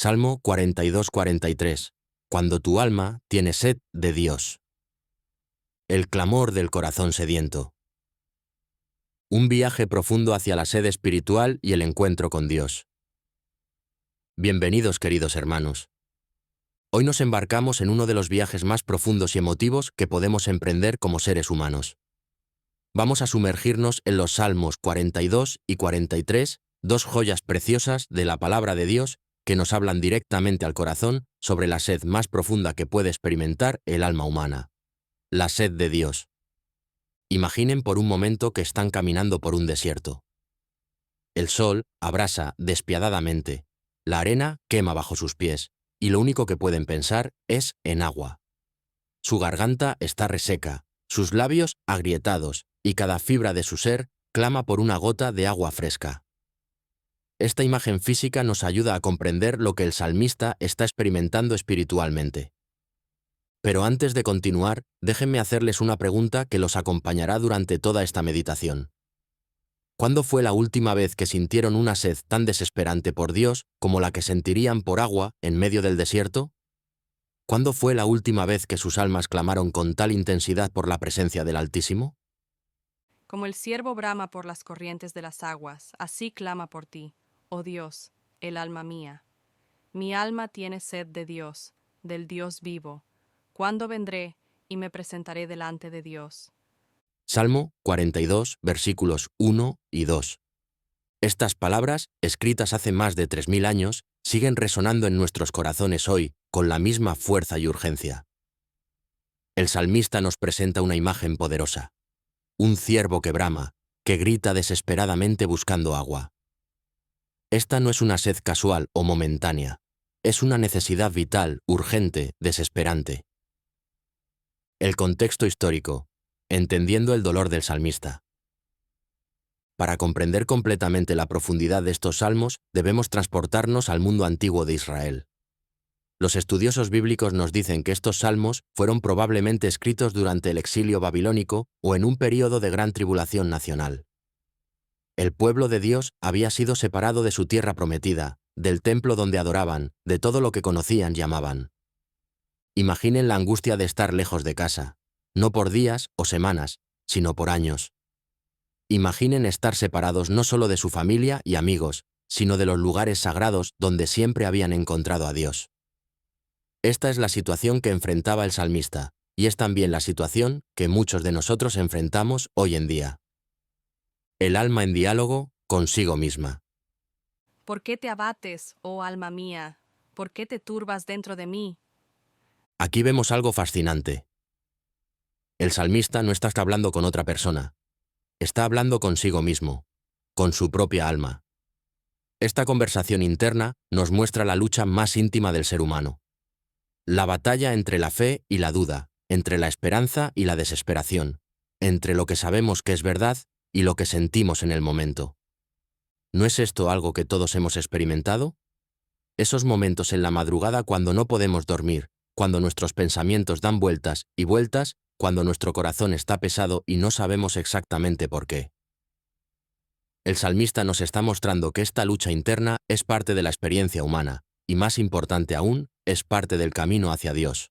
Salmo 42-43. Cuando tu alma tiene sed de Dios. El clamor del corazón sediento. Un viaje profundo hacia la sed espiritual y el encuentro con Dios. Bienvenidos, queridos hermanos. Hoy nos embarcamos en uno de los viajes más profundos y emotivos que podemos emprender como seres humanos. Vamos a sumergirnos en los Salmos 42 y 43, dos joyas preciosas de la palabra de Dios que nos hablan directamente al corazón sobre la sed más profunda que puede experimentar el alma humana. La sed de Dios. Imaginen por un momento que están caminando por un desierto. El sol abrasa despiadadamente, la arena quema bajo sus pies, y lo único que pueden pensar es en agua. Su garganta está reseca, sus labios agrietados, y cada fibra de su ser clama por una gota de agua fresca. Esta imagen física nos ayuda a comprender lo que el salmista está experimentando espiritualmente. Pero antes de continuar, déjenme hacerles una pregunta que los acompañará durante toda esta meditación. ¿Cuándo fue la última vez que sintieron una sed tan desesperante por Dios como la que sentirían por agua en medio del desierto? ¿Cuándo fue la última vez que sus almas clamaron con tal intensidad por la presencia del Altísimo? Como el ciervo brama por las corrientes de las aguas, así clama por ti, oh Dios, el alma mía. Mi alma tiene sed de Dios, del Dios vivo. ¿Cuándo vendré y me presentaré delante de Dios? Salmo 42, versículos 1 y 2. Estas palabras, escritas hace más de 3000 años, siguen resonando en nuestros corazones hoy con la misma fuerza y urgencia. El salmista nos presenta una imagen poderosa. Un ciervo que brama, que grita desesperadamente buscando agua. Esta no es una sed casual o momentánea, es una necesidad vital, urgente, desesperante. El contexto histórico, entendiendo el dolor del salmista. Para comprender completamente la profundidad de estos salmos, debemos transportarnos al mundo antiguo de Israel. Los estudiosos bíblicos nos dicen que estos salmos fueron probablemente escritos durante el exilio babilónico o en un período de gran tribulación nacional. El pueblo de Dios había sido separado de su tierra prometida, del templo donde adoraban, de todo lo que conocían y amaban. Imaginen la angustia de estar lejos de casa, no por días o semanas, sino por años. Imaginen estar separados no solo de su familia y amigos, sino de los lugares sagrados donde siempre habían encontrado a Dios. Esta es la situación que enfrentaba el salmista, y es también la situación que muchos de nosotros enfrentamos hoy en día. El alma en diálogo consigo misma. ¿Por qué te abates, oh alma mía? ¿Por qué te turbas dentro de mí? Aquí vemos algo fascinante. El salmista no está hablando con otra persona, está hablando consigo mismo, con su propia alma. Esta conversación interna nos muestra la lucha más íntima del ser humano. La batalla entre la fe y la duda, entre la esperanza y la desesperación, entre lo que sabemos que es verdad y lo que sentimos en el momento. ¿No es esto algo que todos hemos experimentado? Esos momentos en la madrugada cuando no podemos dormir, cuando nuestros pensamientos dan vueltas y vueltas, cuando nuestro corazón está pesado y no sabemos exactamente por qué. El salmista nos está mostrando que esta lucha interna es parte de la experiencia humana, y más importante aún, es parte del camino hacia Dios.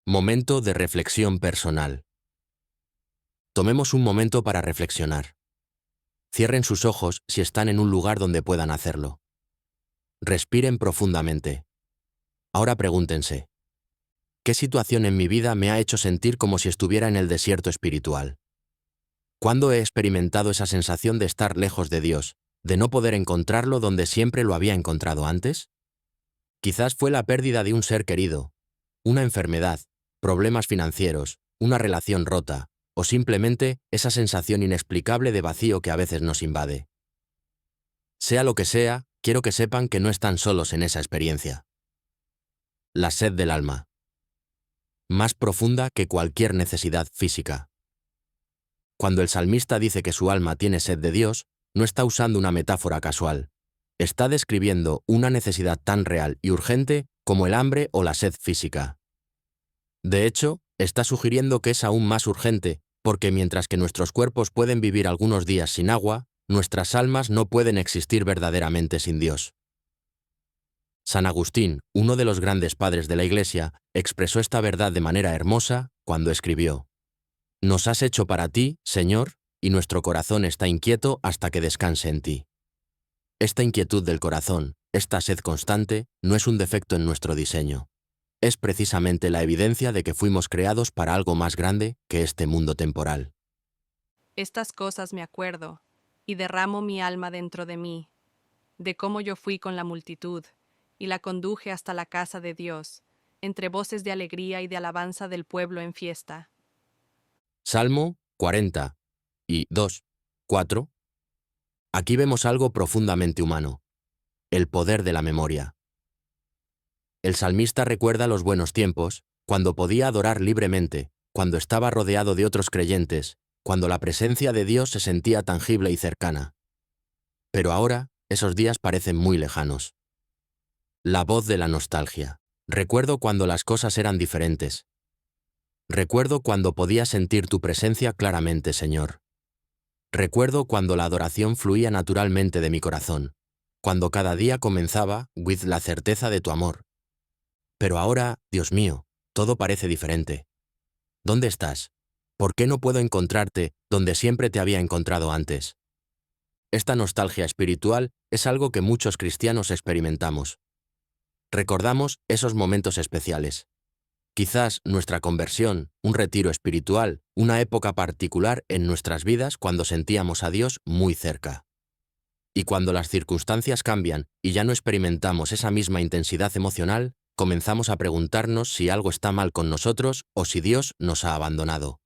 Momento de reflexión personal. Tomemos un momento para reflexionar. Cierren sus ojos si están en un lugar donde puedan hacerlo. Respiren profundamente. Ahora pregúntense, ¿qué situación en mi vida me ha hecho sentir como si estuviera en el desierto espiritual? ¿Cuándo he experimentado esa sensación de estar lejos de Dios, de no poder encontrarlo donde siempre lo había encontrado antes? Quizás fue la pérdida de un ser querido, una enfermedad, problemas financieros, una relación rota, o simplemente esa sensación inexplicable de vacío que a veces nos invade. Sea lo que sea, quiero que sepan que no están solos en esa experiencia. La sed del alma. Más profunda que cualquier necesidad física. Cuando el salmista dice que su alma tiene sed de Dios, no está usando una metáfora casual. Está describiendo una necesidad tan real y urgente como el hambre o la sed física. De hecho, está sugiriendo que es aún más urgente, porque mientras que nuestros cuerpos pueden vivir algunos días sin agua, nuestras almas no pueden existir verdaderamente sin Dios. San Agustín, uno de los grandes padres de la Iglesia, expresó esta verdad de manera hermosa cuando escribió: «Nos has hecho para ti, Señor, y nuestro corazón está inquieto hasta que descanse en ti». Esta inquietud del corazón, esta sed constante, no es un defecto en nuestro diseño. Es precisamente la evidencia de que fuimos creados para algo más grande que este mundo temporal. Estas cosas me acuerdo, y derramo mi alma dentro de mí, de cómo yo fui con la multitud, y la conduje hasta la casa de Dios, entre voces de alegría y de alabanza del pueblo en fiesta. Salmo 40 y 2, 4. Aquí vemos algo profundamente humano: el poder de la memoria. El salmista recuerda los buenos tiempos, cuando podía adorar libremente, cuando estaba rodeado de otros creyentes, cuando la presencia de Dios se sentía tangible y cercana. Pero ahora, esos días parecen muy lejanos. La voz de la nostalgia. Recuerdo cuando las cosas eran diferentes. Recuerdo cuando podía sentir tu presencia claramente, Señor. Recuerdo cuando la adoración fluía naturalmente de mi corazón, cuando cada día comenzaba with la certeza de tu amor. Pero ahora, Dios mío, todo parece diferente. ¿Dónde estás? ¿Por qué no puedo encontrarte donde siempre te había encontrado antes? Esta nostalgia espiritual es algo que muchos cristianos experimentamos. Recordamos esos momentos especiales. Quizás nuestra conversión, un retiro espiritual, una época particular en nuestras vidas cuando sentíamos a Dios muy cerca. Y cuando las circunstancias cambian y ya no experimentamos esa misma intensidad emocional, comenzamos a preguntarnos si algo está mal con nosotros o si Dios nos ha abandonado.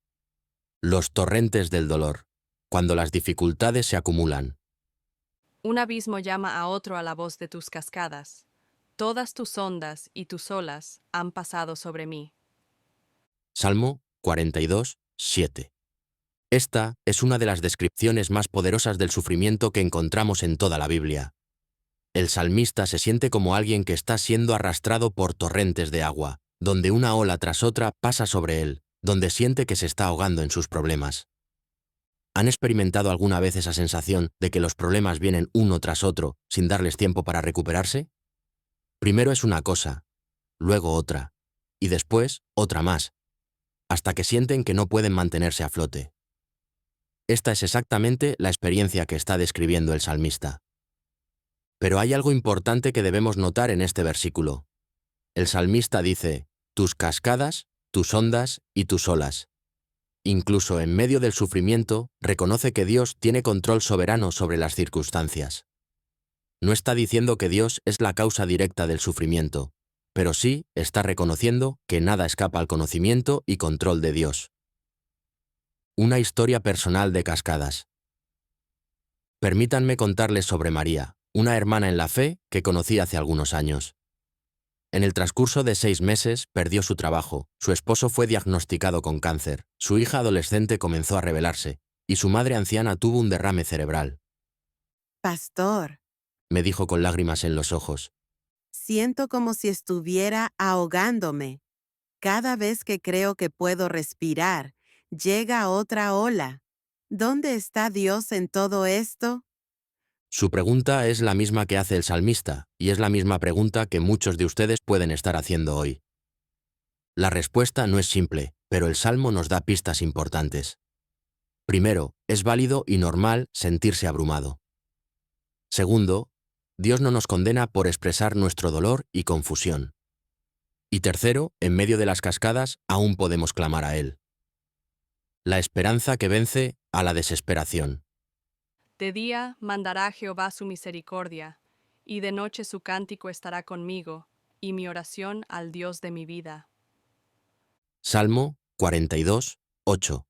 Los torrentes del dolor. Cuando las dificultades se acumulan. Un abismo llama a otro a la voz de tus cascadas. Todas tus ondas y tus olas han pasado sobre mí. Salmo 42, 7. Esta es una de las descripciones más poderosas del sufrimiento que encontramos en toda la Biblia. El salmista se siente como alguien que está siendo arrastrado por torrentes de agua, donde una ola tras otra pasa sobre él, donde siente que se está ahogando en sus problemas. ¿Han experimentado alguna vez esa sensación de que los problemas vienen uno tras otro sin darles tiempo para recuperarse? Primero es una cosa, luego otra, y después otra más, hasta que sienten que no pueden mantenerse a flote. Esta es exactamente la experiencia que está describiendo el salmista. Pero hay algo importante que debemos notar en este versículo. El salmista dice: tus cascadas, tus ondas y tus olas. Incluso en medio del sufrimiento, reconoce que Dios tiene control soberano sobre las circunstancias. No está diciendo que Dios es la causa directa del sufrimiento, pero sí está reconociendo que nada escapa al conocimiento y control de Dios. Una historia personal de cascadas. Permítanme contarles sobre María, una hermana en la fe que conocí hace algunos años. En el transcurso de 6 meses perdió su trabajo, su esposo fue diagnosticado con cáncer, su hija adolescente comenzó a rebelarse, y su madre anciana tuvo un derrame cerebral. Pastor, Me dijo con lágrimas en los ojos. siento como si estuviera ahogándome. Cada vez que creo que puedo respirar, llega otra ola. ¿Dónde está Dios en todo esto? Su pregunta es la misma que hace el salmista, y es la misma pregunta que muchos de ustedes pueden estar haciendo hoy. La respuesta no es simple, pero el Salmo nos da pistas importantes. Primero, es válido y normal sentirse abrumado. Segundo, Dios no nos condena por expresar nuestro dolor y confusión. Y tercero, en medio de las cascadas, aún podemos clamar a Él. La esperanza que vence a la desesperación. De día mandará Jehová su misericordia, y de noche su cántico estará conmigo, y mi oración al Dios de mi vida. Salmo 42, 8.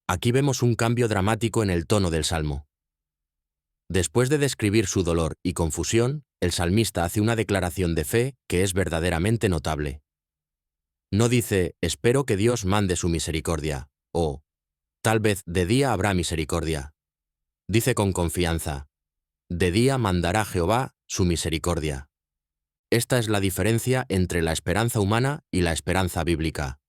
Aquí vemos un cambio dramático en el tono del Salmo. Después de describir su dolor y confusión, el salmista hace una declaración de fe que es verdaderamente notable. No dice: espero que Dios mande su misericordia, o tal vez de día habrá misericordia. Dice con confianza: de día mandará Jehová su misericordia. Esta es la diferencia entre la esperanza humana y la esperanza bíblica.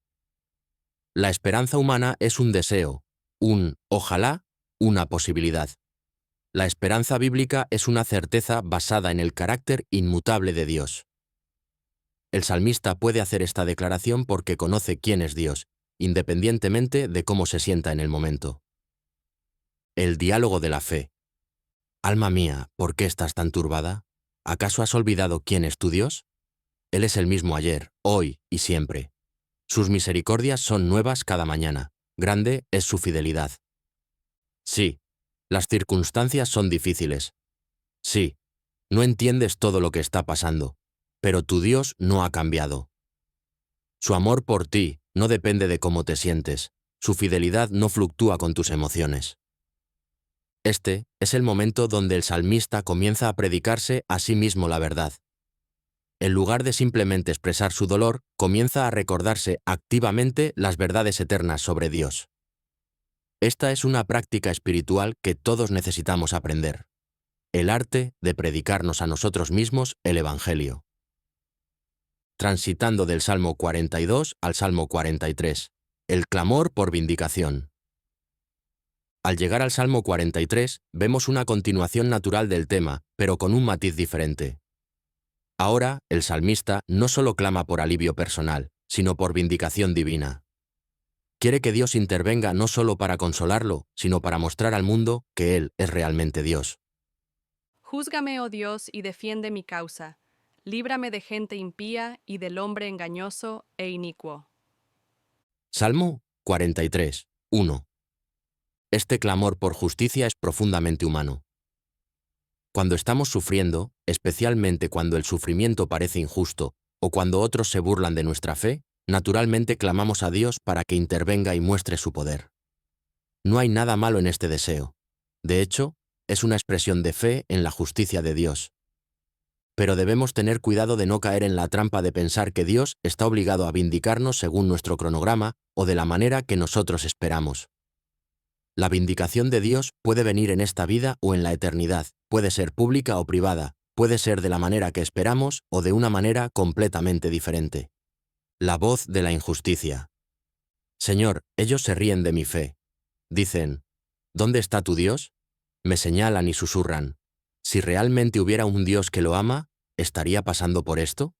La esperanza humana es un deseo, un ojalá, una posibilidad. La esperanza bíblica es una certeza basada en el carácter inmutable de Dios. El salmista puede hacer esta declaración porque conoce quién es Dios, independientemente de cómo se sienta en el momento. El diálogo de la fe. Alma mía, ¿por qué estás tan turbada? ¿Acaso has olvidado quién es tu Dios? Él es el mismo ayer, hoy y siempre. Sus misericordias son nuevas cada mañana. Grande es su fidelidad. Sí, las circunstancias son difíciles. Sí, no entiendes todo lo que está pasando, pero tu Dios no ha cambiado. Su amor por ti no depende de cómo te sientes. Su fidelidad no fluctúa con tus emociones. Este es el momento donde el salmista comienza a predicarse a sí mismo la verdad. En lugar de simplemente expresar su dolor, comienza a recordarse activamente las verdades eternas sobre Dios. Esta es una práctica espiritual que todos necesitamos aprender. El arte de predicarnos a nosotros mismos el Evangelio. Transitando del Salmo 42 al Salmo 43. El clamor por vindicación. Al llegar al Salmo 43, vemos una continuación natural del tema, pero con un matiz diferente. Ahora, el salmista no solo clama por alivio personal, sino por vindicación divina. Quiere que Dios intervenga no solo para consolarlo, sino para mostrar al mundo que Él es realmente Dios. Júzgame, oh Dios, y defiende mi causa. Líbrame de gente impía y del hombre engañoso e inicuo. Salmo 43, 1. Este clamor por justicia es profundamente humano. Cuando estamos sufriendo, especialmente cuando el sufrimiento parece injusto, o cuando otros se burlan de nuestra fe, naturalmente clamamos a Dios para que intervenga y muestre su poder. No hay nada malo en este deseo. De hecho, es una expresión de fe en la justicia de Dios. Pero debemos tener cuidado de no caer en la trampa de pensar que Dios está obligado a vindicarnos según nuestro cronograma o de la manera que nosotros esperamos. La vindicación de Dios puede venir en esta vida o en la eternidad, puede ser pública o privada, puede ser de la manera que esperamos o de una manera completamente diferente. La voz de la injusticia. Señor, ellos se ríen de mi fe. Dicen, ¿dónde está tu Dios? Me señalan y susurran. Si realmente hubiera un Dios que lo ama, ¿estaría pasando por esto?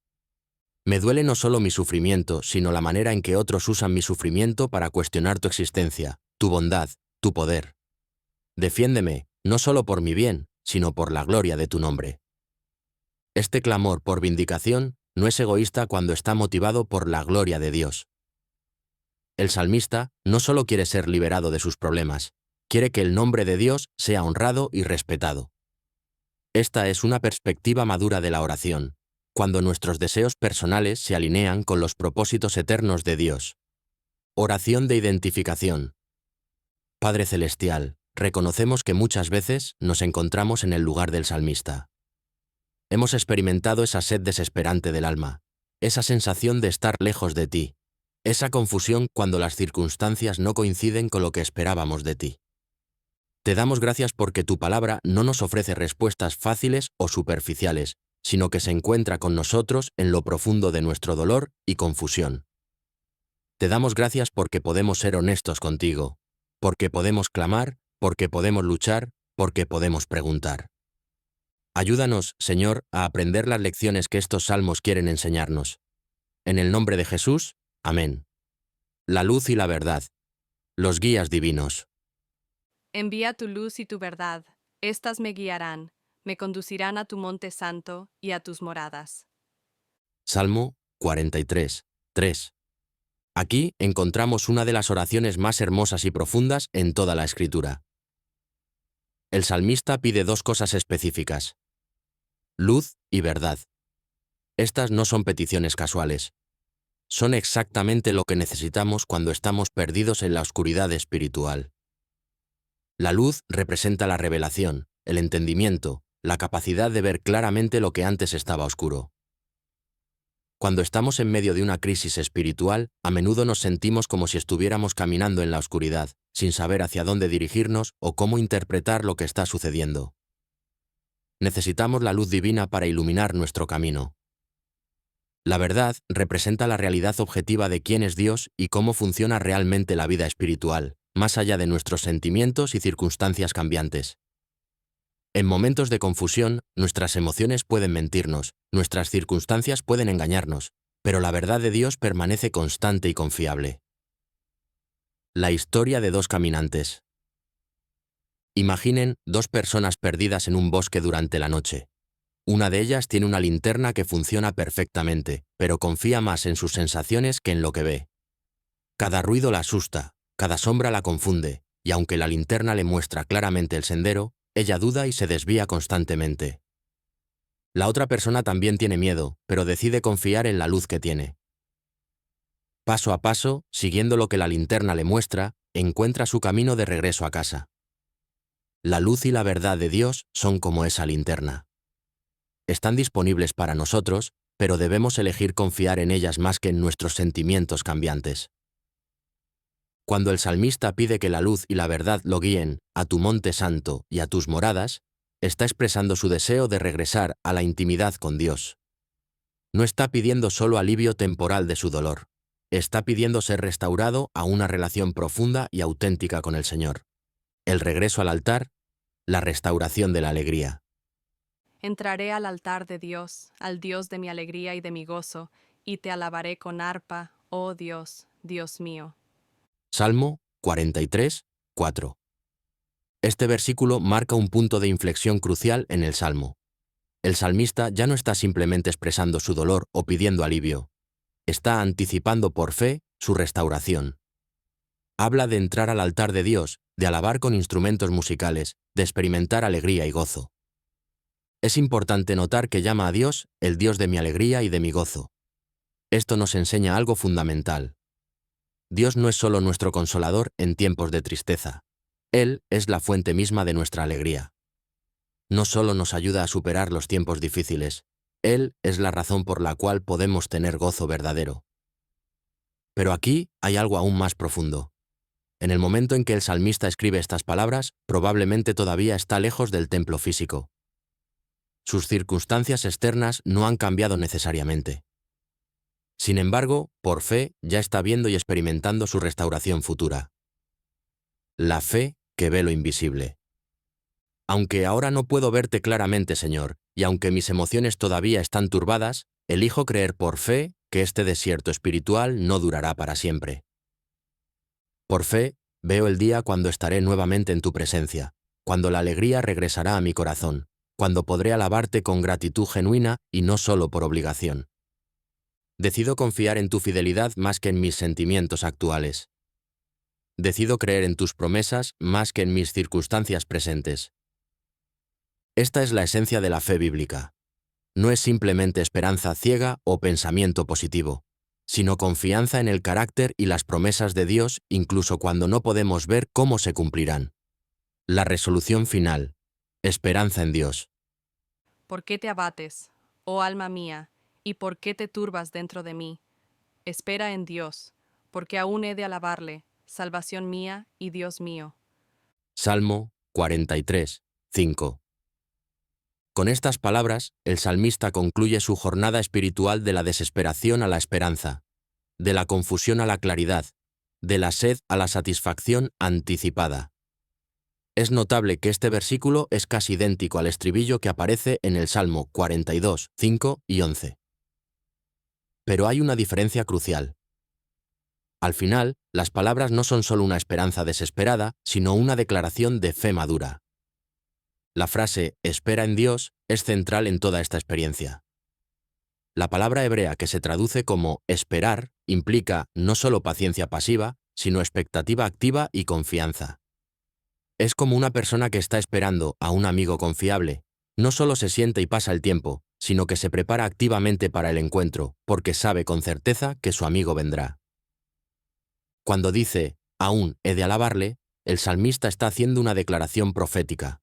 Me duele no solo mi sufrimiento, sino la manera en que otros usan mi sufrimiento para cuestionar tu existencia, tu bondad, tu poder. Defiéndeme, no solo por mi bien, sino por la gloria de tu nombre. Este clamor por vindicación no es egoísta cuando está motivado por la gloria de Dios. El salmista no solo quiere ser liberado de sus problemas, quiere que el nombre de Dios sea honrado y respetado. Esta es una perspectiva madura de la oración, cuando nuestros deseos personales se alinean con los propósitos eternos de Dios. Oración de identificación. Padre Celestial, reconocemos que muchas veces nos encontramos en el lugar del salmista. Hemos experimentado esa sed desesperante del alma, esa sensación de estar lejos de ti, esa confusión cuando las circunstancias no coinciden con lo que esperábamos de ti. Te damos gracias porque tu palabra no nos ofrece respuestas fáciles o superficiales, sino que se encuentra con nosotros en lo profundo de nuestro dolor y confusión. Te damos gracias porque podemos ser honestos contigo, porque podemos clamar, porque podemos luchar, porque podemos preguntar. Ayúdanos, Señor, a aprender las lecciones que estos salmos quieren enseñarnos. En el nombre de Jesús, amén. La luz y la verdad. Los guías divinos. Envía tu luz y tu verdad. Estas me guiarán, me conducirán a tu monte santo y a tus moradas. Salmo 43, 3. Aquí encontramos una de las oraciones más hermosas y profundas en toda la Escritura. El salmista pide dos cosas específicas: luz y verdad. Estas no son peticiones casuales. Son exactamente lo que necesitamos cuando estamos perdidos en la oscuridad espiritual. La luz representa la revelación, el entendimiento, la capacidad de ver claramente lo que antes estaba oscuro. Cuando estamos en medio de una crisis espiritual, a menudo nos sentimos como si estuviéramos caminando en la oscuridad, sin saber hacia dónde dirigirnos o cómo interpretar lo que está sucediendo. Necesitamos la luz divina para iluminar nuestro camino. La verdad representa la realidad objetiva de quién es Dios y cómo funciona realmente la vida espiritual, más allá de nuestros sentimientos y circunstancias cambiantes. En momentos de confusión, nuestras emociones pueden mentirnos, nuestras circunstancias pueden engañarnos, pero la verdad de Dios permanece constante y confiable. La historia de dos caminantes. Imaginen dos personas perdidas en un bosque durante la noche. Una de ellas tiene una linterna que funciona perfectamente, pero confía más en sus sensaciones que en lo que ve. Cada ruido la asusta, cada sombra la confunde, y aunque la linterna le muestra claramente el sendero, ella duda y se desvía constantemente. La otra persona también tiene miedo, pero decide confiar en la luz que tiene. Paso a paso, siguiendo lo que la linterna le muestra, encuentra su camino de regreso a casa. La luz y la verdad de Dios son como esa linterna. Están disponibles para nosotros, pero debemos elegir confiar en ellas más que en nuestros sentimientos cambiantes. Cuando el salmista pide que la luz y la verdad lo guíen a tu monte santo y a tus moradas, está expresando su deseo de regresar a la intimidad con Dios. No está pidiendo solo alivio temporal de su dolor. Está pidiendo ser restaurado a una relación profunda y auténtica con el Señor. El regreso al altar, la restauración de la alegría. Entraré al altar de Dios, al Dios de mi alegría y de mi gozo, y te alabaré con arpa, oh Dios, Dios mío. Salmo 43, 4. Este versículo marca un punto de inflexión crucial en el Salmo. El salmista ya no está simplemente expresando su dolor o pidiendo alivio. Está anticipando por fe su restauración. Habla de entrar al altar de Dios, de alabar con instrumentos musicales, de experimentar alegría y gozo. Es importante notar que llama a Dios el Dios de mi alegría y de mi gozo. Esto nos enseña algo fundamental. Dios no es solo nuestro consolador en tiempos de tristeza. Él es la fuente misma de nuestra alegría. No solo nos ayuda a superar los tiempos difíciles, Él es la razón por la cual podemos tener gozo verdadero. Pero aquí hay algo aún más profundo. En el momento en que el salmista escribe estas palabras, probablemente todavía está lejos del templo físico. Sus circunstancias externas no han cambiado necesariamente. Sin embargo, por fe, ya está viendo y experimentando su restauración futura. La fe que ve lo invisible. Aunque ahora no puedo verte claramente, Señor, y aunque mis emociones todavía están turbadas, elijo creer por fe que este desierto espiritual no durará para siempre. Por fe, veo el día cuando estaré nuevamente en tu presencia, cuando la alegría regresará a mi corazón, cuando podré alabarte con gratitud genuina y no solo por obligación. Decido confiar en tu fidelidad más que en mis sentimientos actuales. Decido creer en tus promesas más que en mis circunstancias presentes. Esta es la esencia de la fe bíblica. No es simplemente esperanza ciega o pensamiento positivo, sino confianza en el carácter y las promesas de Dios incluso cuando no podemos ver cómo se cumplirán. La resolución final. Esperanza en Dios. ¿Por qué te abates, oh alma mía, y por qué te turbas dentro de mí? Espera en Dios, porque aún he de alabarle, salvación mía y Dios mío. Salmo 43, 5. Con estas palabras, el salmista concluye su jornada espiritual de la desesperación a la esperanza, de la confusión a la claridad, de la sed a la satisfacción anticipada. Es notable que este versículo es casi idéntico al estribillo que aparece en el Salmo 42, 5 y 11. Pero hay una diferencia crucial. Al final, las palabras no son solo una esperanza desesperada, sino una declaración de fe madura. La frase «espera en Dios» es central en toda esta experiencia. La palabra hebrea que se traduce como esperar implica no solo paciencia pasiva, sino expectativa activa y confianza. Es como una persona que está esperando a un amigo confiable. No solo se siente y pasa el tiempo, sino que se prepara activamente para el encuentro, porque sabe con certeza que su amigo vendrá. Cuando dice, aún he de alabarle, el salmista está haciendo una declaración profética.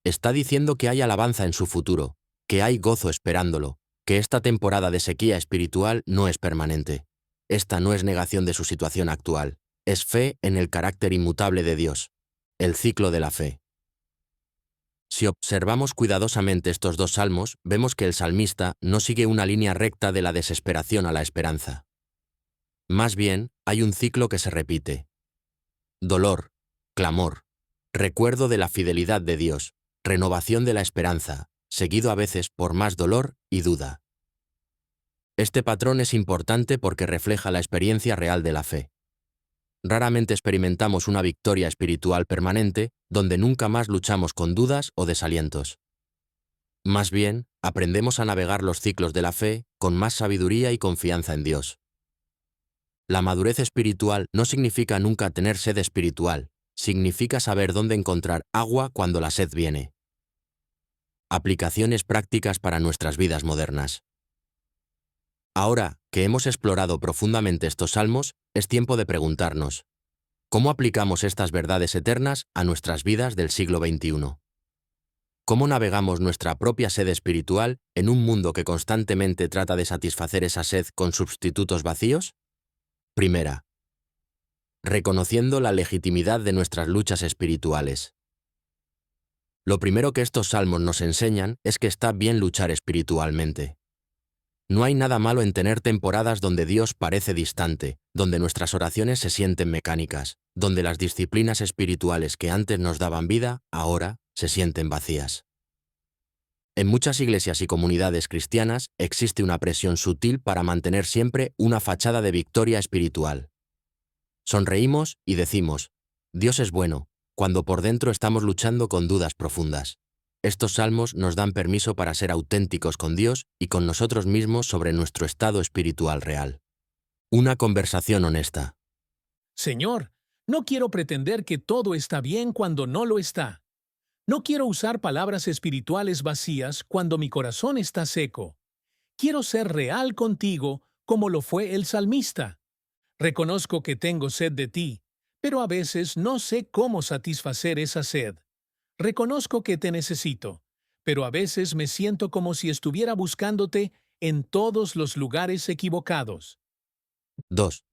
Está diciendo que hay alabanza en su futuro, que hay gozo esperándolo, que esta temporada de sequía espiritual no es permanente. Esta no es negación de su situación actual, es fe en el carácter inmutable de Dios, el ciclo de la fe. Si observamos cuidadosamente estos dos salmos, vemos que el salmista no sigue una línea recta de la desesperación a la esperanza. Más bien, hay un ciclo que se repite. Dolor, clamor, recuerdo de la fidelidad de Dios, renovación de la esperanza, seguido a veces por más dolor y duda. Este patrón es importante porque refleja la experiencia real de la fe. Raramente experimentamos una victoria espiritual permanente donde nunca más luchamos con dudas o desalientos. Más bien, aprendemos a navegar los ciclos de la fe con más sabiduría y confianza en Dios. La madurez espiritual no significa nunca tener sed espiritual, significa saber dónde encontrar agua cuando la sed viene. Aplicaciones prácticas para nuestras vidas modernas. Ahora que hemos explorado profundamente estos salmos, es tiempo de preguntarnos, ¿cómo aplicamos estas verdades eternas a nuestras vidas del siglo XXI? ¿Cómo navegamos nuestra propia sed espiritual en un mundo que constantemente trata de satisfacer esa sed con sustitutos vacíos? Primera, reconociendo la legitimidad de nuestras luchas espirituales. Lo primero que estos salmos nos enseñan es que está bien luchar espiritualmente. No hay nada malo en tener temporadas donde Dios parece distante, donde nuestras oraciones se sienten mecánicas, donde las disciplinas espirituales que antes nos daban vida, ahora se sienten vacías. En muchas iglesias y comunidades cristianas existe una presión sutil para mantener siempre una fachada de victoria espiritual. Sonreímos y decimos, Dios es bueno, cuando por dentro estamos luchando con dudas profundas. Estos salmos nos dan permiso para ser auténticos con Dios y con nosotros mismos sobre nuestro estado espiritual real. Una conversación honesta. Señor, no quiero pretender que todo está bien cuando no lo está. No quiero usar palabras espirituales vacías cuando mi corazón está seco. Quiero ser real contigo como lo fue el salmista. Reconozco que tengo sed de ti, pero a veces no sé cómo satisfacer esa sed. Reconozco que te necesito, pero a veces me siento como si estuviera buscándote en todos los lugares equivocados. 2.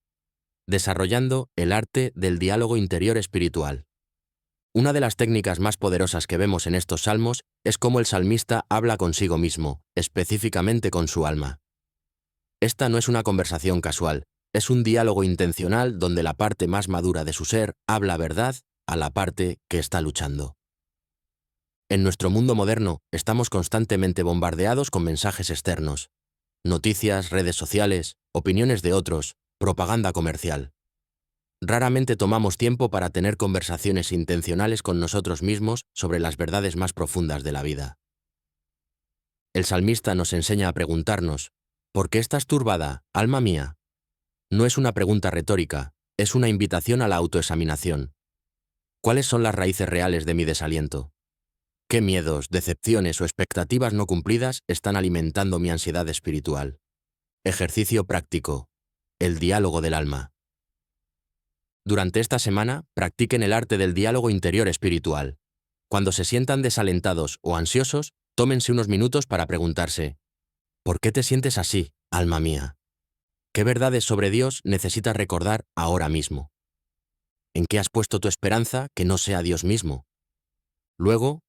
Desarrollando el arte del diálogo interior espiritual. Una de las técnicas más poderosas que vemos en estos salmos es cómo el salmista habla consigo mismo, específicamente con su alma. Esta no es una conversación casual, es un diálogo intencional donde la parte más madura de su ser habla verdad a la parte que está luchando. En nuestro mundo moderno estamos constantemente bombardeados con mensajes externos, noticias, redes sociales, opiniones de otros, propaganda comercial. Raramente tomamos tiempo para tener conversaciones intencionales con nosotros mismos sobre las verdades más profundas de la vida. El salmista nos enseña a preguntarnos, ¿por qué estás turbada, alma mía? No es una pregunta retórica, es una invitación a la autoexaminación. ¿Cuáles son las raíces reales de mi desaliento? ¿Qué miedos, decepciones o expectativas no cumplidas están alimentando mi ansiedad espiritual? Ejercicio práctico. El diálogo del alma. Durante esta semana, practiquen el arte del diálogo interior espiritual. Cuando se sientan desalentados o ansiosos, tómense unos minutos para preguntarse, ¿por qué te sientes así, alma mía? ¿Qué verdades sobre Dios necesitas recordar ahora mismo? ¿En qué has puesto tu esperanza que no sea Dios mismo? Luego,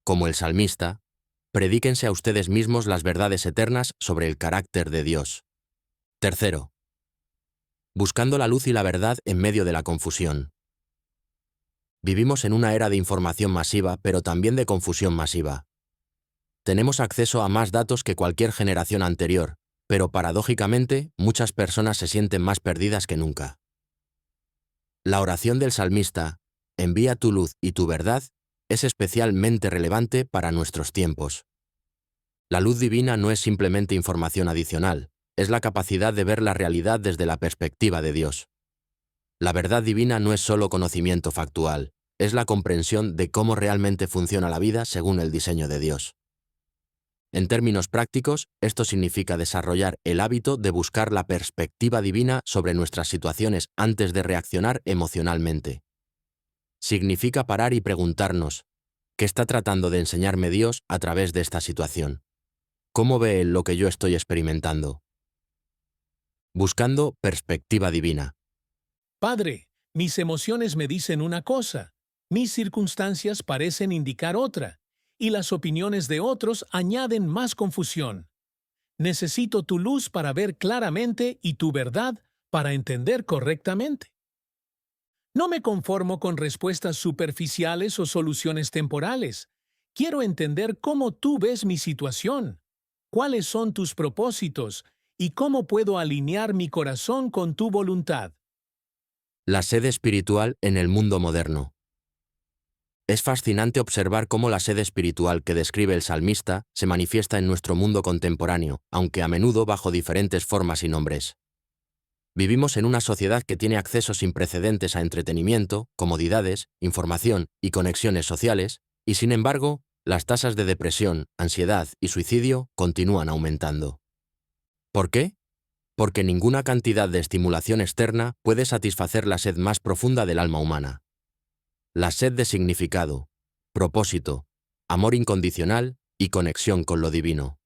como el salmista, predíquense a ustedes mismos las verdades eternas sobre el carácter de Dios. Tercero, buscando la luz y la verdad en medio de la confusión. Vivimos en una era de información masiva, pero también de confusión masiva. Tenemos acceso a más datos que cualquier generación anterior, pero paradójicamente, muchas personas se sienten más perdidas que nunca. La oración del salmista, envía tu luz y tu verdad, es especialmente relevante para nuestros tiempos. La luz divina no es simplemente información adicional, es la capacidad de ver la realidad desde la perspectiva de Dios. La verdad divina no es solo conocimiento factual, es la comprensión de cómo realmente funciona la vida según el diseño de Dios. En términos prácticos, esto significa desarrollar el hábito de buscar la perspectiva divina sobre nuestras situaciones antes de reaccionar emocionalmente. Significa parar y preguntarnos, ¿qué está tratando de enseñarme Dios a través de esta situación? ¿Cómo ve Él lo que yo estoy experimentando? Buscando perspectiva divina. Padre, mis emociones me dicen una cosa, mis circunstancias parecen indicar otra, y las opiniones de otros añaden más confusión. Necesito tu luz para ver claramente y tu verdad para entender correctamente. No me conformo con respuestas superficiales o soluciones temporales. Quiero entender cómo tú ves mi situación, cuáles son tus propósitos y cómo puedo alinear mi corazón con tu voluntad. La sed espiritual en el mundo moderno. Es fascinante observar cómo la sed espiritual que describe el salmista se manifiesta en nuestro mundo contemporáneo, aunque a menudo bajo diferentes formas y nombres. Vivimos en una sociedad que tiene acceso sin precedentes a entretenimiento, comodidades, información y conexiones sociales, y sin embargo, las tasas de depresión, ansiedad y suicidio continúan aumentando. ¿Por qué? Porque ninguna cantidad de estimulación externa puede satisfacer la sed más profunda del alma humana. La sed de significado, propósito, amor incondicional y conexión con lo divino.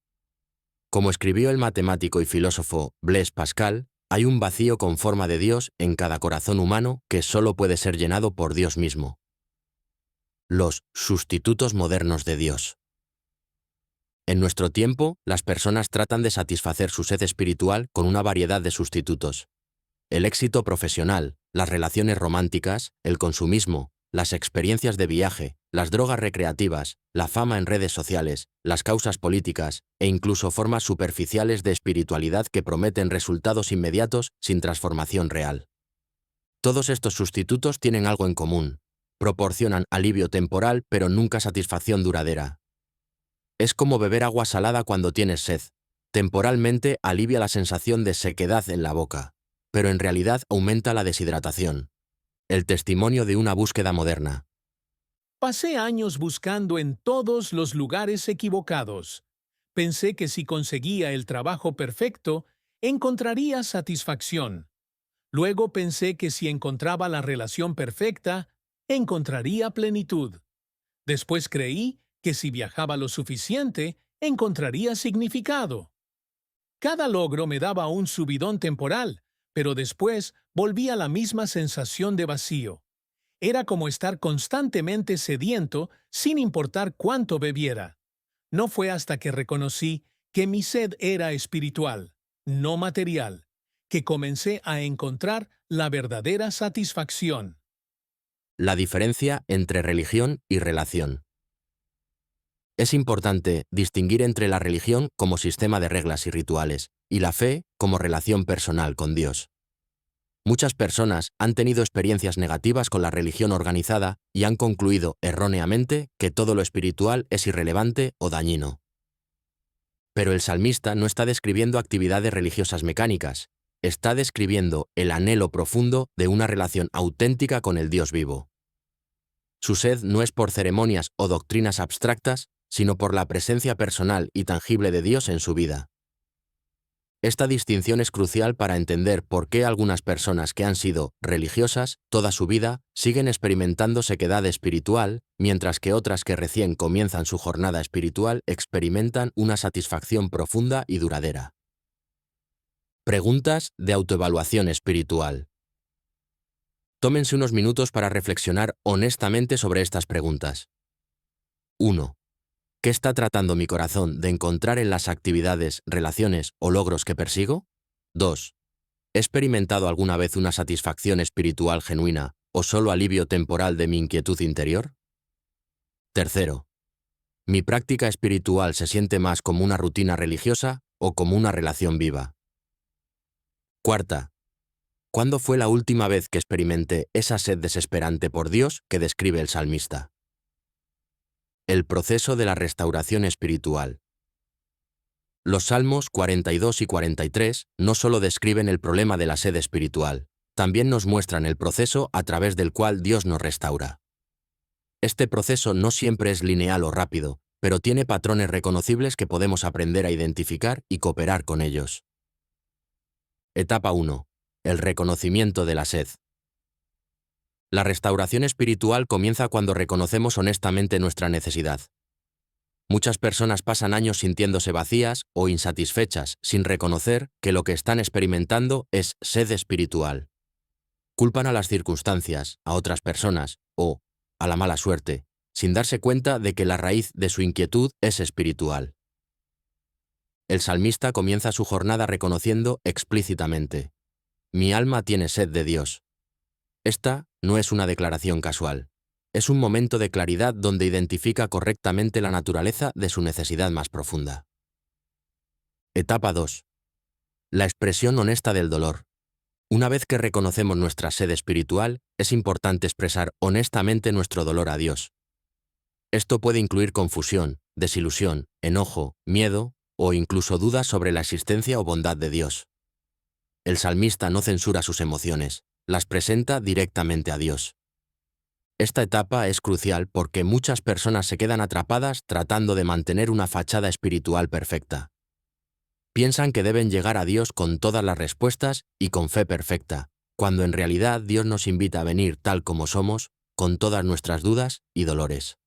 Como escribió el matemático y filósofo Blaise Pascal, hay un vacío con forma de Dios en cada corazón humano que solo puede ser llenado por Dios mismo. Los sustitutos modernos de Dios. En nuestro tiempo, las personas tratan de satisfacer su sed espiritual con una variedad de sustitutos. El éxito profesional, las relaciones románticas, el consumismo, las experiencias de viaje, las drogas recreativas, la fama en redes sociales, las causas políticas e incluso formas superficiales de espiritualidad que prometen resultados inmediatos sin transformación real. Todos estos sustitutos tienen algo en común. Proporcionan alivio temporal pero nunca satisfacción duradera. Es como beber agua salada cuando tienes sed. Temporalmente alivia la sensación de sequedad en la boca, pero en realidad aumenta la deshidratación. El testimonio de una búsqueda moderna. Pasé años buscando en todos los lugares equivocados. Pensé que si conseguía el trabajo perfecto, encontraría satisfacción. Luego pensé que si encontraba la relación perfecta, encontraría plenitud. Después creí que si viajaba lo suficiente, encontraría significado. Cada logro me daba un subidón temporal, pero después volvía la misma sensación de vacío. Era como estar constantemente sediento sin importar cuánto bebiera. No fue hasta que reconocí que mi sed era espiritual, no material, que comencé a encontrar la verdadera satisfacción. La diferencia entre religión y relación. Es importante distinguir entre la religión como sistema de reglas y rituales y la fe como relación personal con Dios. Muchas personas han tenido experiencias negativas con la religión organizada y han concluido erróneamente que todo lo espiritual es irrelevante o dañino. Pero el salmista no está describiendo actividades religiosas mecánicas, está describiendo el anhelo profundo de una relación auténtica con el Dios vivo. Su sed no es por ceremonias o doctrinas abstractas, sino por la presencia personal y tangible de Dios en su vida. Esta distinción es crucial para entender por qué algunas personas que han sido religiosas toda su vida siguen experimentando sequedad espiritual, mientras que otras que recién comienzan su jornada espiritual experimentan una satisfacción profunda y duradera. Preguntas de autoevaluación espiritual. Tómense unos minutos para reflexionar honestamente sobre estas preguntas. 1. ¿Qué está tratando mi corazón de encontrar en las actividades, relaciones o logros que persigo? 2. ¿He experimentado alguna vez una satisfacción espiritual genuina o solo alivio temporal de mi inquietud interior? 3. ¿Mi práctica espiritual se siente más como una rutina religiosa o como una relación viva? 4. ¿Cuándo fue la última vez que experimenté esa sed desesperante por Dios que describe el salmista? El proceso de la restauración espiritual. Los Salmos 42 y 43 no solo describen el problema de la sed espiritual, también nos muestran el proceso a través del cual Dios nos restaura. Este proceso no siempre es lineal o rápido, pero tiene patrones reconocibles que podemos aprender a identificar y cooperar con ellos. Etapa 1. El reconocimiento de la sed. La restauración espiritual comienza cuando reconocemos honestamente nuestra necesidad. Muchas personas pasan años sintiéndose vacías o insatisfechas sin reconocer que lo que están experimentando es sed espiritual. Culpan a las circunstancias, a otras personas o a la mala suerte, sin darse cuenta de que la raíz de su inquietud es espiritual. El salmista comienza su jornada reconociendo explícitamente: mi alma tiene sed de Dios. Esta no es una declaración casual. Es un momento de claridad donde identifica correctamente la naturaleza de su necesidad más profunda. Etapa 2. La expresión honesta del dolor. Una vez que reconocemos nuestra sed espiritual, es importante expresar honestamente nuestro dolor a Dios. Esto puede incluir confusión, desilusión, enojo, miedo o incluso dudas sobre la existencia o bondad de Dios. El salmista no censura sus emociones, las presenta directamente a Dios. Esta etapa es crucial porque muchas personas se quedan atrapadas tratando de mantener una fachada espiritual perfecta. Piensan que deben llegar a Dios con todas las respuestas y con fe perfecta, cuando en realidad Dios nos invita a venir tal como somos, con todas nuestras dudas y dolores.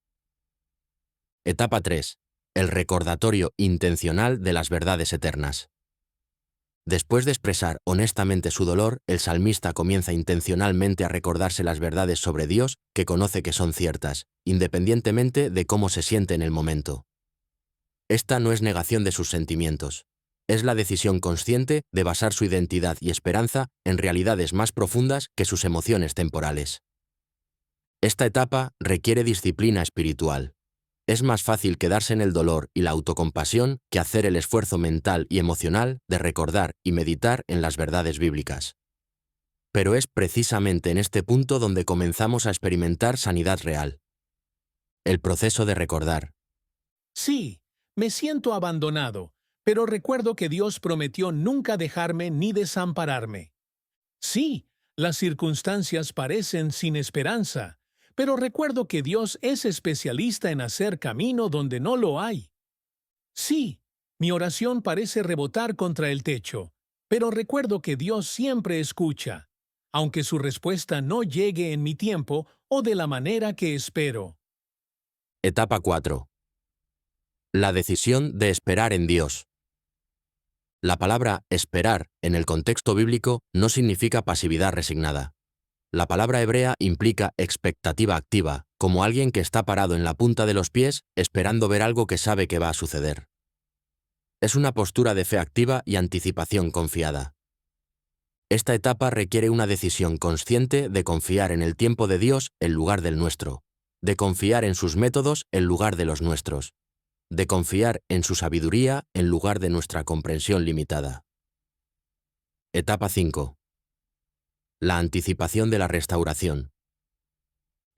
Etapa 3. El recordatorio intencional de las verdades eternas. Después de expresar honestamente su dolor, el salmista comienza intencionalmente a recordarse las verdades sobre Dios que conoce que son ciertas, independientemente de cómo se siente en el momento. Esta no es negación de sus sentimientos. Es la decisión consciente de basar su identidad y esperanza en realidades más profundas que sus emociones temporales. Esta etapa requiere disciplina espiritual. Es más fácil quedarse en el dolor y la autocompasión que hacer el esfuerzo mental y emocional de recordar y meditar en las verdades bíblicas. Pero es precisamente en este punto donde comenzamos a experimentar sanidad real. El proceso de recordar. Sí, me siento abandonado, pero recuerdo que Dios prometió nunca dejarme ni desampararme. Sí, las circunstancias parecen sin esperanza, pero recuerdo que Dios es especialista en hacer camino donde no lo hay. Sí, mi oración parece rebotar contra el techo, pero recuerdo que Dios siempre escucha, aunque su respuesta no llegue en mi tiempo o de la manera que espero. Etapa 4. La decisión de esperar en Dios. La palabra esperar en el contexto bíblico no significa pasividad resignada. La palabra hebrea implica expectativa activa, como alguien que está parado en la punta de los pies esperando ver algo que sabe que va a suceder. Es una postura de fe activa y anticipación confiada. Esta etapa requiere una decisión consciente de confiar en el tiempo de Dios en lugar del nuestro, de confiar en sus métodos en lugar de los nuestros, de confiar en su sabiduría en lugar de nuestra comprensión limitada. Etapa 5. La anticipación de la restauración.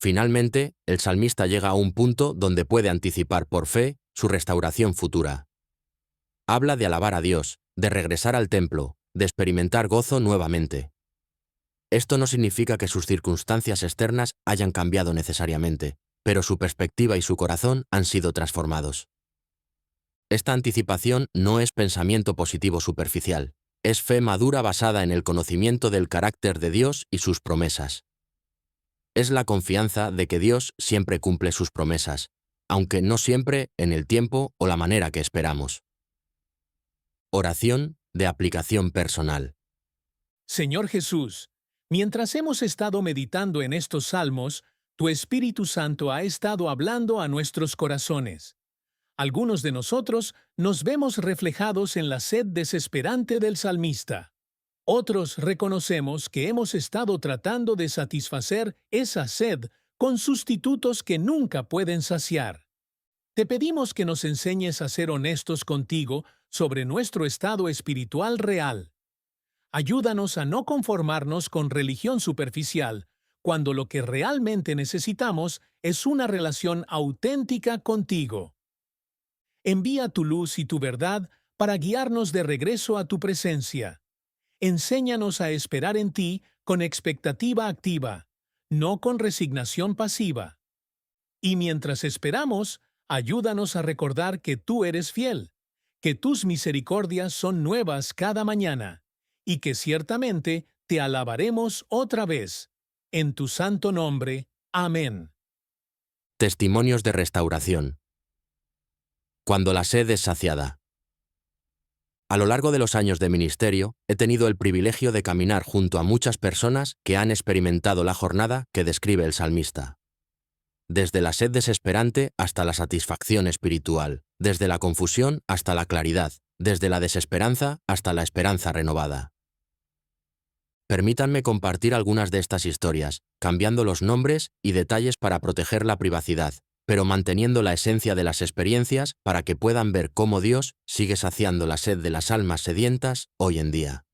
Finalmente, el salmista llega a un punto donde puede anticipar por fe su restauración futura. Habla de alabar a Dios, de regresar al templo, de experimentar gozo nuevamente. Esto no significa que sus circunstancias externas hayan cambiado necesariamente, pero su perspectiva y su corazón han sido transformados. Esta anticipación no es pensamiento positivo superficial, es fe madura basada en el conocimiento del carácter de Dios y sus promesas. Es la confianza de que Dios siempre cumple sus promesas, aunque no siempre en el tiempo o la manera que esperamos. Oración de aplicación personal. Señor Jesús, mientras hemos estado meditando en estos salmos, tu Espíritu Santo ha estado hablando a nuestros corazones. Algunos de nosotros nos vemos reflejados en la sed desesperante del salmista. Otros reconocemos que hemos estado tratando de satisfacer esa sed con sustitutos que nunca pueden saciar. Te pedimos que nos enseñes a ser honestos contigo sobre nuestro estado espiritual real. Ayúdanos a no conformarnos con religión superficial, cuando lo que realmente necesitamos es una relación auténtica contigo. Envía tu luz y tu verdad para guiarnos de regreso a tu presencia. Enséñanos a esperar en ti con expectativa activa, no con resignación pasiva. Y mientras esperamos, ayúdanos a recordar que tú eres fiel, que tus misericordias son nuevas cada mañana, y que ciertamente te alabaremos otra vez. En tu santo nombre. Amén. Testimonios de restauración. Cuando la sed es saciada. A lo largo de los años de ministerio, he tenido el privilegio de caminar junto a muchas personas que han experimentado la jornada que describe el salmista. Desde la sed desesperante hasta la satisfacción espiritual, desde la confusión hasta la claridad, desde la desesperanza hasta la esperanza renovada. Permítanme compartir algunas de estas historias, cambiando los nombres y detalles para proteger la privacidad, pero manteniendo la esencia de las experiencias para que puedan ver cómo Dios sigue saciando la sed de las almas sedientas hoy en día.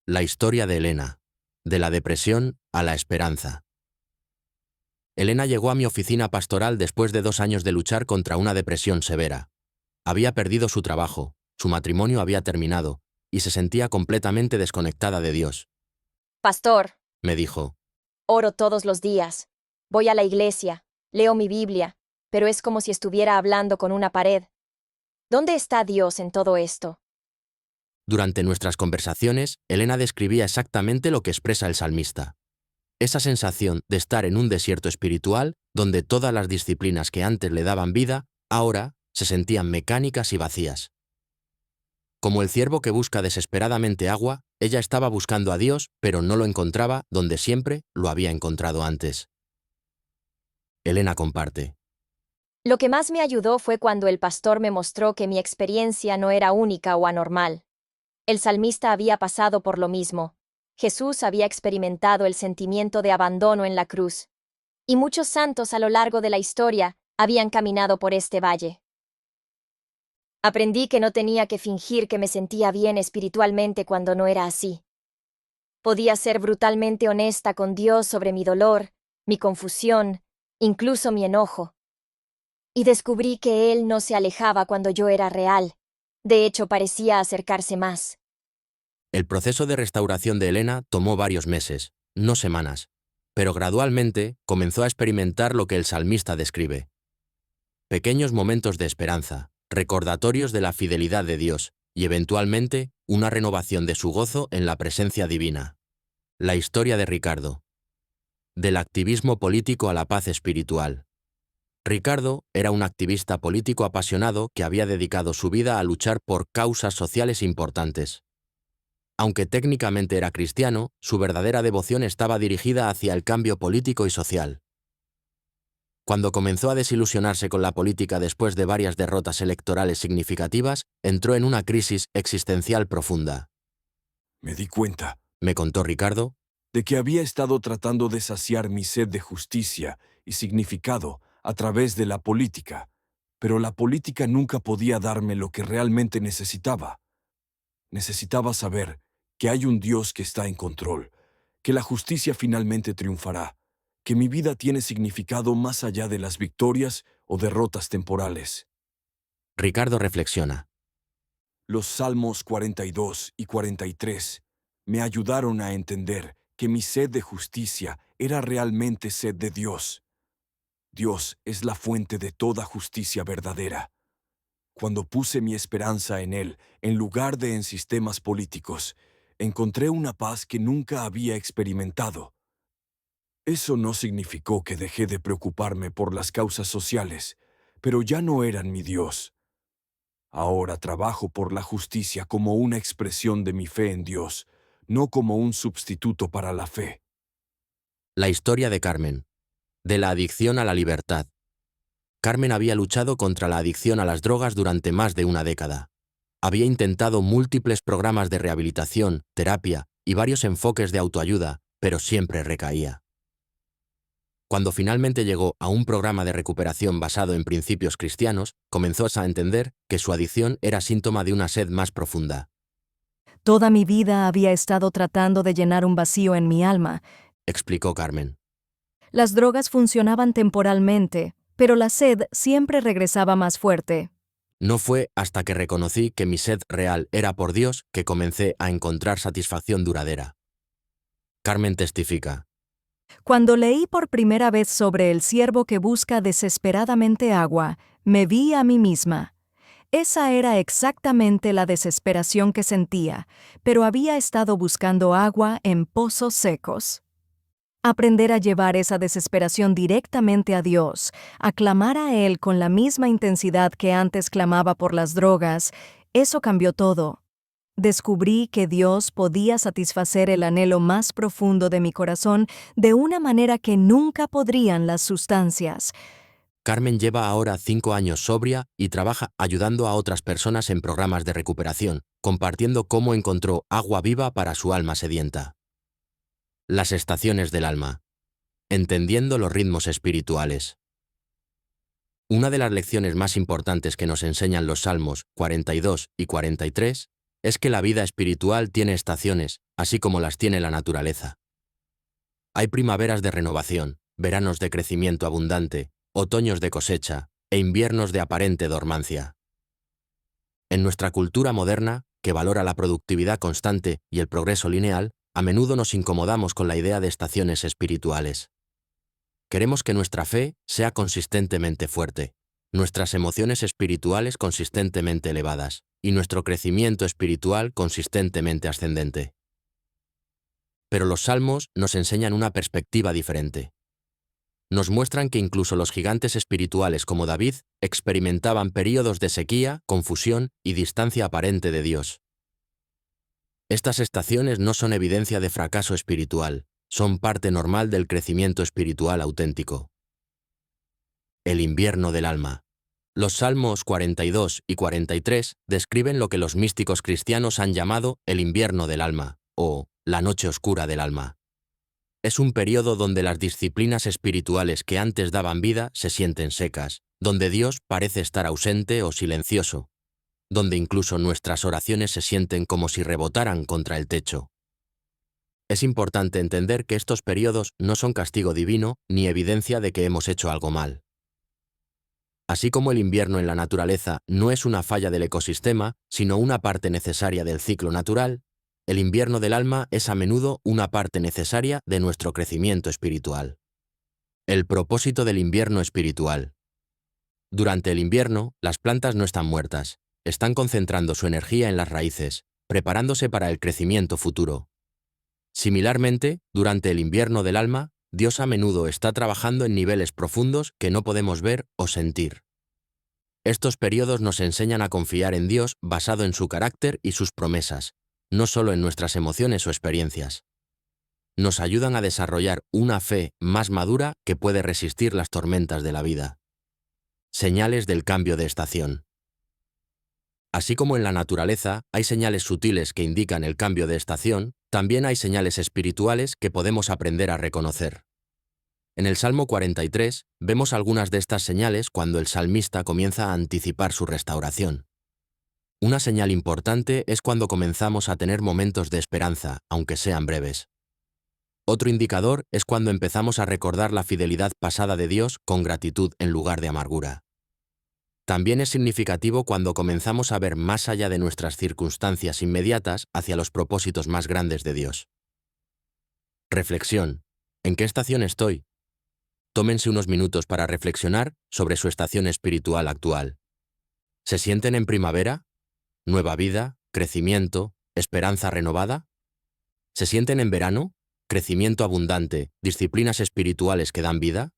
La historia de Elena, de la depresión a la esperanza. Elena llegó a mi oficina pastoral después de 2 años de luchar contra una depresión severa. Había perdido su trabajo, su matrimonio había terminado, y se sentía completamente desconectada de Dios. Pastor, Me dijo, oro todos los días. Voy a la iglesia, leo mi Biblia, pero es como si estuviera hablando con una pared. ¿Dónde está Dios en todo esto? durante nuestras conversaciones, Elena describía exactamente lo que expresa el salmista. Esa sensación de estar en un desierto espiritual, donde todas las disciplinas que antes le daban vida, ahora se sentían mecánicas y vacías. Como el ciervo que busca desesperadamente agua, ella estaba buscando a Dios, pero no lo encontraba donde siempre lo había encontrado antes. Elena comparte. Lo que más me ayudó fue cuando el pastor me mostró que mi experiencia no era única o anormal. El salmista había pasado por lo mismo. Jesús había experimentado el sentimiento de abandono en la cruz. Y muchos santos a lo largo de la historia habían caminado por este valle. Aprendí que no tenía que fingir que me sentía bien espiritualmente cuando no era así. Podía ser brutalmente honesta con Dios sobre mi dolor, mi confusión, incluso mi enojo. Y descubrí que Él no se alejaba cuando yo era real. De hecho, parecía acercarse más. El proceso de restauración de Elena tomó varios meses, no semanas, pero gradualmente comenzó a experimentar lo que el salmista describe. Pequeños momentos de esperanza, recordatorios de la fidelidad de Dios y eventualmente una renovación de su gozo en la presencia divina. La historia de Ricardo. Del activismo político a la paz espiritual. Ricardo era un activista político apasionado que había dedicado su vida a luchar por causas sociales importantes. Aunque técnicamente era cristiano, su verdadera devoción estaba dirigida hacia el cambio político y social. Cuando comenzó a desilusionarse con la política después de varias derrotas electorales significativas, entró en una crisis existencial profunda. Me di cuenta Me contó Ricardo, de que había estado tratando de saciar mi sed de justicia y significado a través de la política, pero la política nunca podía darme lo que realmente necesitaba. Necesitaba saber que hay un Dios que está en control, que la justicia finalmente triunfará, que mi vida tiene significado más allá de las victorias o derrotas temporales. Ricardo reflexiona. Los Salmos 42 y 43 me ayudaron a entender que mi sed de justicia era realmente sed de Dios. Dios es la fuente de toda justicia verdadera. Cuando puse mi esperanza en Él, en lugar de en sistemas políticos, encontré una paz que nunca había experimentado. Eso no significó que dejé de preocuparme por las causas sociales, pero ya no eran mi Dios. Ahora trabajo por la justicia como una expresión de mi fe en Dios, no como un sustituto para la fe. La historia de Carmen. De la adicción a la libertad. Carmen había luchado contra la adicción a las drogas durante más de una década. Había intentado múltiples programas de rehabilitación, terapia y varios enfoques de autoayuda, pero siempre recaía. Cuando finalmente llegó a un programa de recuperación basado en principios cristianos, comenzó a entender que su adicción era síntoma de una sed más profunda. Toda mi vida había estado tratando de llenar un vacío en mi alma. Explicó Carmen. Las drogas funcionaban temporalmente, pero la sed siempre regresaba más fuerte. No fue hasta que reconocí que mi sed real era por Dios que comencé a encontrar satisfacción duradera. Carmen testifica. Cuando leí por primera vez sobre el siervo que busca desesperadamente agua, me vi a mí misma. Esa era exactamente la desesperación que sentía, pero había estado buscando agua en pozos secos. Aprender a llevar esa desesperación directamente a Dios, a clamar a Él con la misma intensidad que antes clamaba por las drogas, eso cambió todo. Descubrí que Dios podía satisfacer el anhelo más profundo de mi corazón de una manera que nunca podrían las sustancias. Carmen lleva ahora 5 años sobria y trabaja ayudando a otras personas en programas de recuperación, compartiendo cómo encontró agua viva para su alma sedienta. Las estaciones del alma. Entendiendo los ritmos espirituales. Una de las lecciones más importantes que nos enseñan los Salmos 42 y 43 es que la vida espiritual tiene estaciones, así como las tiene la naturaleza. Hay primaveras de renovación, veranos de crecimiento abundante, otoños de cosecha e inviernos de aparente dormancia. En nuestra cultura moderna, que valora la productividad constante y el progreso lineal, a menudo nos incomodamos con la idea de estaciones espirituales. Queremos que nuestra fe sea consistentemente fuerte, nuestras emociones espirituales consistentemente elevadas y nuestro crecimiento espiritual consistentemente ascendente. Pero los Salmos nos enseñan una perspectiva diferente. Nos muestran que incluso los gigantes espirituales como David experimentaban períodos de sequía, confusión y distancia aparente de Dios. Estas estaciones no son evidencia de fracaso espiritual, son parte normal del crecimiento espiritual auténtico. El invierno del alma. Los Salmos 42 y 43 describen lo que los místicos cristianos han llamado el invierno del alma, o la noche oscura del alma. Es un periodo donde las disciplinas espirituales que antes daban vida se sienten secas, donde Dios parece estar ausente o silencioso, donde incluso nuestras oraciones se sienten como si rebotaran contra el techo. Es importante entender que estos periodos no son castigo divino ni evidencia de que hemos hecho algo mal. Así como el invierno en la naturaleza no es una falla del ecosistema, sino una parte necesaria del ciclo natural, el invierno del alma es a menudo una parte necesaria de nuestro crecimiento espiritual. El propósito del invierno espiritual. Durante el invierno, las plantas no están muertas, están concentrando su energía en las raíces, preparándose para el crecimiento futuro. Similarmente, durante el invierno del alma, Dios a menudo está trabajando en niveles profundos que no podemos ver o sentir. Estos periodos nos enseñan a confiar en Dios basado en su carácter y sus promesas, no solo en nuestras emociones o experiencias. Nos ayudan a desarrollar una fe más madura que puede resistir las tormentas de la vida. Señales del cambio de estación. Así como en la naturaleza hay señales sutiles que indican el cambio de estación, también hay señales espirituales que podemos aprender a reconocer. En el Salmo 43 vemos algunas de estas señales cuando el salmista comienza a anticipar su restauración. Una señal importante es cuando comenzamos a tener momentos de esperanza, aunque sean breves. Otro indicador es cuando empezamos a recordar la fidelidad pasada de Dios con gratitud en lugar de amargura. También es significativo cuando comenzamos a ver más allá de nuestras circunstancias inmediatas hacia los propósitos más grandes de Dios. Reflexión. ¿En qué estación estoy? Tómense unos minutos para reflexionar sobre su estación espiritual actual. ¿Se sienten en primavera? ¿Nueva vida? ¿Crecimiento? ¿Esperanza renovada? ¿Se sienten en verano? ¿Crecimiento abundante? ¿Disciplinas espirituales que dan vida?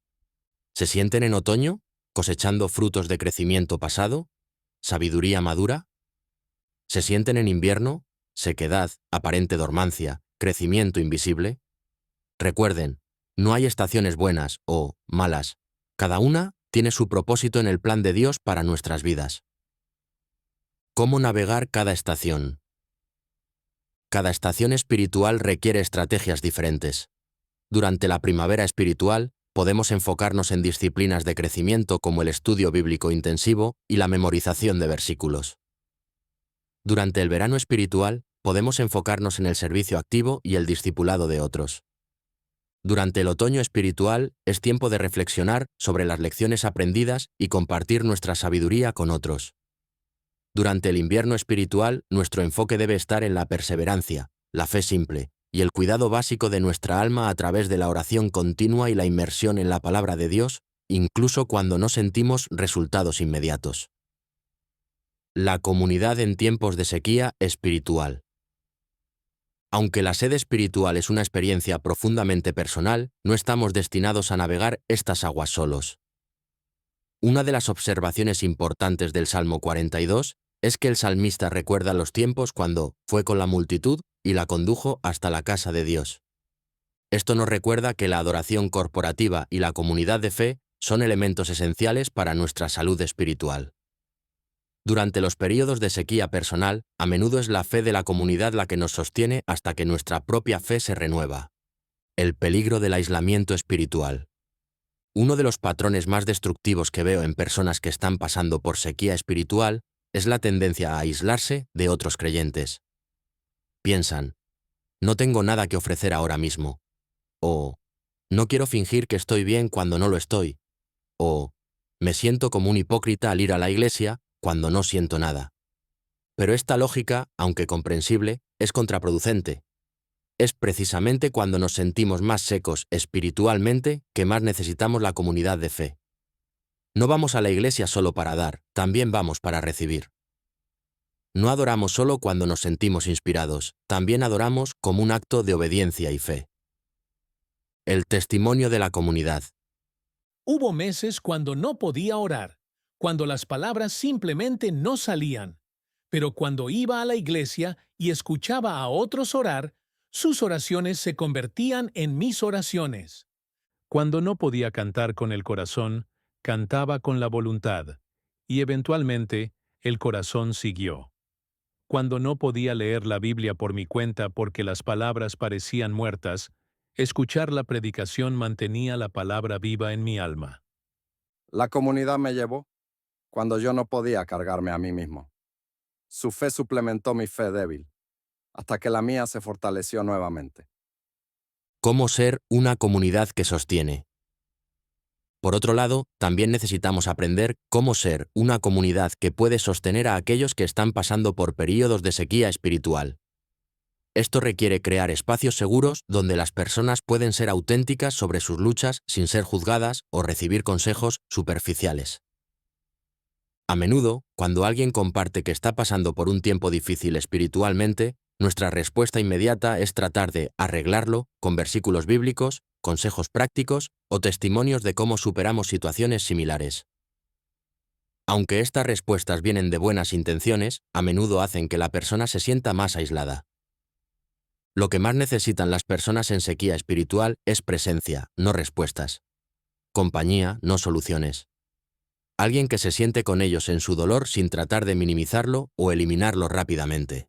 ¿Se sienten en otoño? ¿Cosechando frutos de crecimiento pasado? ¿Sabiduría madura? ¿Se sienten en invierno? ¿Sequedad, aparente dormancia, crecimiento invisible? Recuerden, no hay estaciones buenas o malas. Cada una tiene su propósito en el plan de Dios para nuestras vidas. ¿Cómo navegar cada estación? Cada estación espiritual requiere estrategias diferentes. Durante la primavera espiritual, podemos enfocarnos en disciplinas de crecimiento como el estudio bíblico intensivo y la memorización de versículos. Durante el verano espiritual, podemos enfocarnos en el servicio activo y el discipulado de otros. Durante el otoño espiritual, es tiempo de reflexionar sobre las lecciones aprendidas y compartir nuestra sabiduría con otros. Durante el invierno espiritual, nuestro enfoque debe estar en la perseverancia, la fe simple y el cuidado básico de nuestra alma a través de la oración continua y la inmersión en la palabra de Dios, incluso cuando no sentimos resultados inmediatos. La comunidad en tiempos de sequía espiritual. Aunque la sed espiritual es una experiencia profundamente personal, no estamos destinados a navegar estas aguas solos. Una de las observaciones importantes del Salmo 42 es que el salmista recuerda los tiempos cuando fue con la multitud y la condujo hasta la casa de Dios. Esto nos recuerda que la adoración corporativa y la comunidad de fe son elementos esenciales para nuestra salud espiritual. Durante los períodos de sequía personal, a menudo es la fe de la comunidad la que nos sostiene hasta que nuestra propia fe se renueva. El peligro del aislamiento espiritual. Uno de los patrones más destructivos que veo en personas que están pasando por sequía espiritual es la tendencia a aislarse de otros creyentes. Piensan, no tengo nada que ofrecer ahora mismo, o no quiero fingir que estoy bien cuando no lo estoy, o me siento como un hipócrita al ir a la iglesia cuando no siento nada. Pero esta lógica, aunque comprensible, es contraproducente. Es precisamente cuando nos sentimos más secos espiritualmente que más necesitamos la comunidad de fe. No vamos a la iglesia solo para dar, también vamos para recibir. No adoramos solo cuando nos sentimos inspirados, también adoramos como un acto de obediencia y fe. El testimonio de la comunidad. Hubo meses cuando no podía orar, cuando las palabras simplemente no salían. Pero cuando iba a la iglesia y escuchaba a otros orar, sus oraciones se convertían en mis oraciones. Cuando no podía cantar con el corazón, cantaba con la voluntad, y eventualmente el corazón siguió. Cuando no podía leer la Biblia por mi cuenta porque las palabras parecían muertas, escuchar la predicación mantenía la palabra viva en mi alma. La comunidad me llevó cuando yo no podía cargarme a mí mismo. Su fe suplementó mi fe débil, hasta que la mía se fortaleció nuevamente. ¿Cómo ser una comunidad que sostiene? Por otro lado, también necesitamos aprender cómo ser una comunidad que puede sostener a aquellos que están pasando por períodos de sequía espiritual. Esto requiere crear espacios seguros donde las personas pueden ser auténticas sobre sus luchas sin ser juzgadas o recibir consejos superficiales. A menudo, cuando alguien comparte que está pasando por un tiempo difícil espiritualmente, nuestra respuesta inmediata es tratar de arreglarlo con versículos bíblicos, consejos prácticos o testimonios de cómo superamos situaciones similares. Aunque estas respuestas vienen de buenas intenciones, a menudo hacen que la persona se sienta más aislada. Lo que más necesitan las personas en sequía espiritual es presencia, no respuestas. Compañía, no soluciones. Alguien que se siente con ellos en su dolor sin tratar de minimizarlo o eliminarlo rápidamente.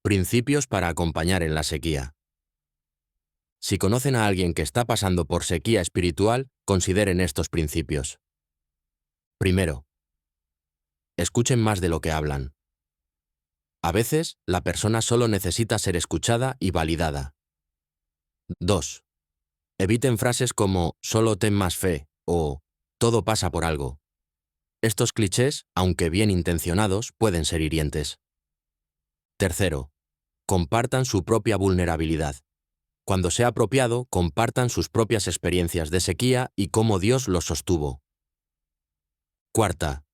Principios para acompañar en la sequía. Si conocen a alguien que está pasando por sequía espiritual, consideren estos principios. Primero, escuchen más de lo que hablan. A veces, la persona solo necesita ser escuchada y validada. 2. Eviten frases como «solo ten más fe» o «todo pasa por algo». Estos clichés, aunque bien intencionados, pueden ser hirientes. Tercero, compartan su propia vulnerabilidad. Cuando sea apropiado, compartan sus propias experiencias de sequía y cómo Dios los sostuvo. Cuarta,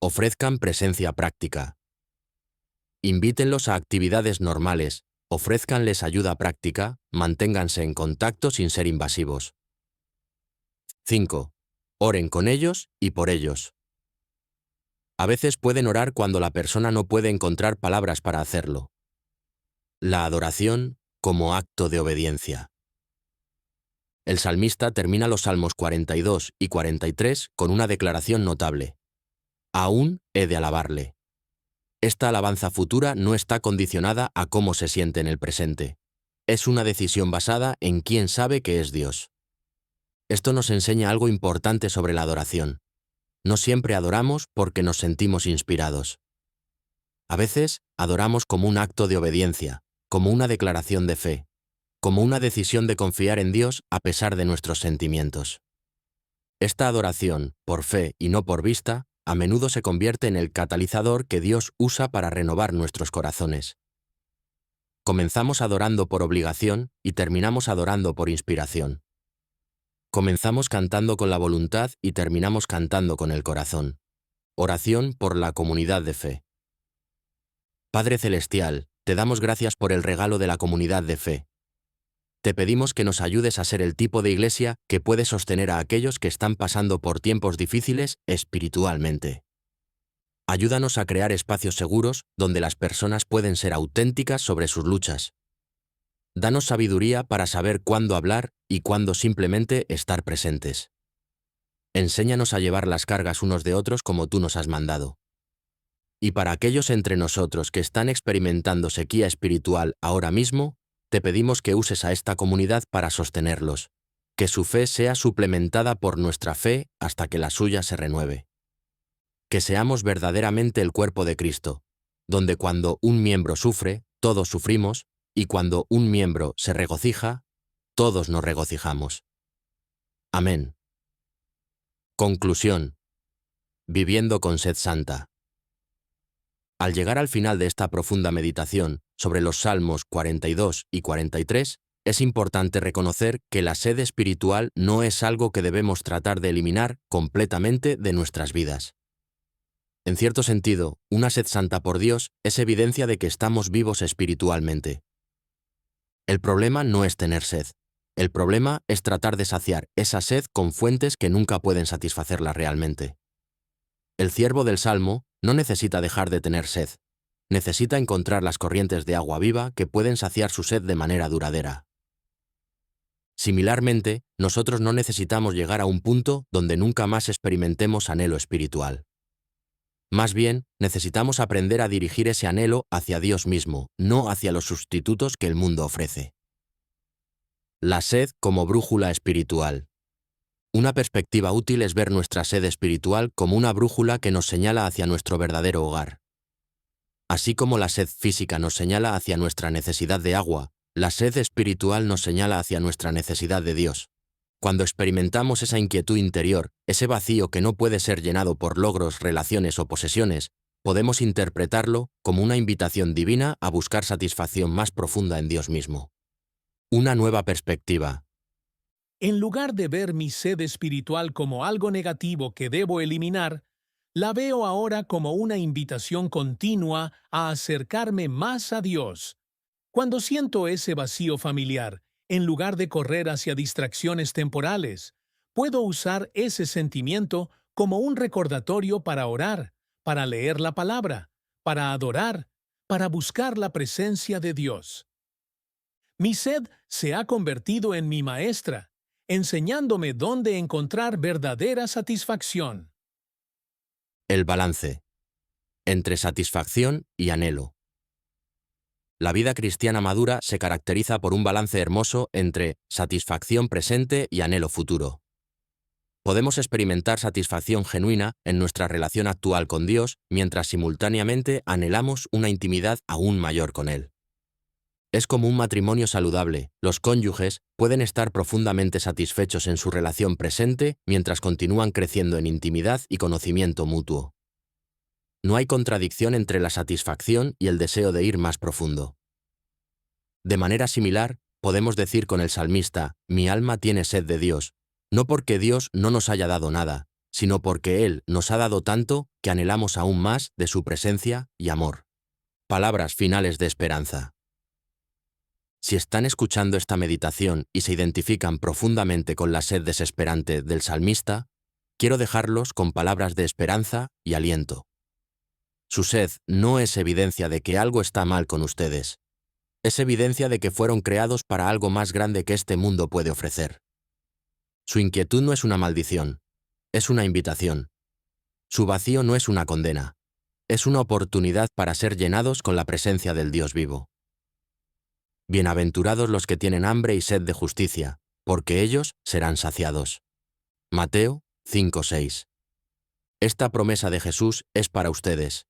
ofrezcan presencia práctica. Invítenlos a actividades normales, ofrézcanles ayuda práctica, manténganse en contacto sin ser invasivos. 5. Oren con ellos y por ellos. A veces pueden orar cuando la persona no puede encontrar palabras para hacerlo. La adoración como acto de obediencia. El salmista termina los Salmos 42 y 43 con una declaración notable. Aún he de alabarle. Esta alabanza futura no está condicionada a cómo se siente en el presente. Es una decisión basada en quién sabe que es Dios. Esto nos enseña algo importante sobre la adoración. No siempre adoramos porque nos sentimos inspirados. A veces, adoramos como un acto de obediencia, como una declaración de fe, como una decisión de confiar en Dios a pesar de nuestros sentimientos. Esta adoración, por fe y no por vista, a menudo se convierte en el catalizador que Dios usa para renovar nuestros corazones. Comenzamos adorando por obligación y terminamos adorando por inspiración. Comenzamos cantando con la voluntad y terminamos cantando con el corazón. Oración por la comunidad de fe. Padre Celestial, te damos gracias por el regalo de la comunidad de fe. Te pedimos que nos ayudes a ser el tipo de iglesia que puede sostener a aquellos que están pasando por tiempos difíciles espiritualmente. Ayúdanos a crear espacios seguros donde las personas pueden ser auténticas sobre sus luchas. Danos sabiduría para saber cuándo hablar y cuándo simplemente estar presentes. Enséñanos a llevar las cargas unos de otros como tú nos has mandado. Y para aquellos entre nosotros que están experimentando sequía espiritual ahora mismo, te pedimos que uses a esta comunidad para sostenerlos, que su fe sea suplementada por nuestra fe hasta que la suya se renueve. Que seamos verdaderamente el cuerpo de Cristo, donde cuando un miembro sufre, todos sufrimos, y cuando un miembro se regocija, todos nos regocijamos. Amén. Conclusión. Viviendo con sed santa. Al llegar al final de esta profunda meditación sobre los Salmos 42 y 43, es importante reconocer que la sed espiritual no es algo que debemos tratar de eliminar completamente de nuestras vidas. En cierto sentido, una sed santa por Dios es evidencia de que estamos vivos espiritualmente. El problema no es tener sed. El problema es tratar de saciar esa sed con fuentes que nunca pueden satisfacerla realmente. El siervo del Salmo no necesita dejar de tener sed. Necesita encontrar las corrientes de agua viva que pueden saciar su sed de manera duradera. Similarmente, nosotros no necesitamos llegar a un punto donde nunca más experimentemos anhelo espiritual. Más bien, necesitamos aprender a dirigir ese anhelo hacia Dios mismo, no hacia los sustitutos que el mundo ofrece. La sed como brújula espiritual. Una perspectiva útil es ver nuestra sed espiritual como una brújula que nos señala hacia nuestro verdadero hogar. Así como la sed física nos señala hacia nuestra necesidad de agua, la sed espiritual nos señala hacia nuestra necesidad de Dios. Cuando experimentamos esa inquietud interior, ese vacío que no puede ser llenado por logros, relaciones o posesiones, podemos interpretarlo como una invitación divina a buscar satisfacción más profunda en Dios mismo. Una nueva perspectiva. En lugar de ver mi sed espiritual como algo negativo que debo eliminar, la veo ahora como una invitación continua a acercarme más a Dios. Cuando siento ese vacío familiar, en lugar de correr hacia distracciones temporales, puedo usar ese sentimiento como un recordatorio para orar, para leer la palabra, para adorar, para buscar la presencia de Dios. Mi sed se ha convertido en mi maestra, enseñándome dónde encontrar verdadera satisfacción. El balance. Entre satisfacción y anhelo. La vida cristiana madura se caracteriza por un balance hermoso entre satisfacción presente y anhelo futuro. Podemos experimentar satisfacción genuina en nuestra relación actual con Dios, mientras simultáneamente anhelamos una intimidad aún mayor con Él. Es como un matrimonio saludable. Los cónyuges pueden estar profundamente satisfechos en su relación presente mientras continúan creciendo en intimidad y conocimiento mutuo. No hay contradicción entre la satisfacción y el deseo de ir más profundo. De manera similar, podemos decir con el salmista, mi alma tiene sed de Dios, no porque Dios no nos haya dado nada, sino porque Él nos ha dado tanto que anhelamos aún más de su presencia y amor. Palabras finales de esperanza. Si están escuchando esta meditación y se identifican profundamente con la sed desesperante del salmista, quiero dejarlos con palabras de esperanza y aliento. Su sed no es evidencia de que algo está mal con ustedes. Es evidencia de que fueron creados para algo más grande que este mundo puede ofrecer. Su inquietud no es una maldición, es una invitación. Su vacío no es una condena, es una oportunidad para ser llenados con la presencia del Dios vivo. Bienaventurados los que tienen hambre y sed de justicia, porque ellos serán saciados. Mateo 5:6. Esta promesa de Jesús es para ustedes.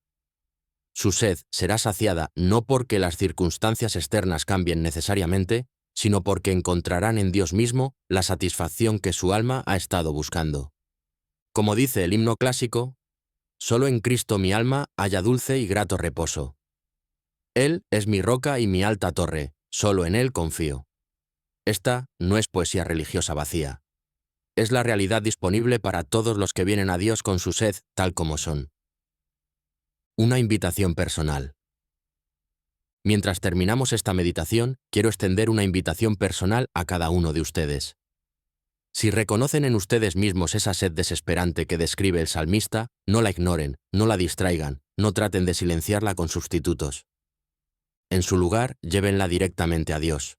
Su sed será saciada no porque las circunstancias externas cambien necesariamente, sino porque encontrarán en Dios mismo la satisfacción que su alma ha estado buscando. Como dice el himno clásico, solo en Cristo mi alma halla dulce y grato reposo. Él es mi roca y mi alta torre, solo en Él confío. Esta no es poesía religiosa vacía. Es la realidad disponible para todos los que vienen a Dios con su sed tal como son. Una invitación personal. Mientras terminamos esta meditación, quiero extender una invitación personal a cada uno de ustedes. Si reconocen en ustedes mismos esa sed desesperante que describe el salmista, no la ignoren, no la distraigan, no traten de silenciarla con sustitutos. En su lugar, llévenla directamente a Dios.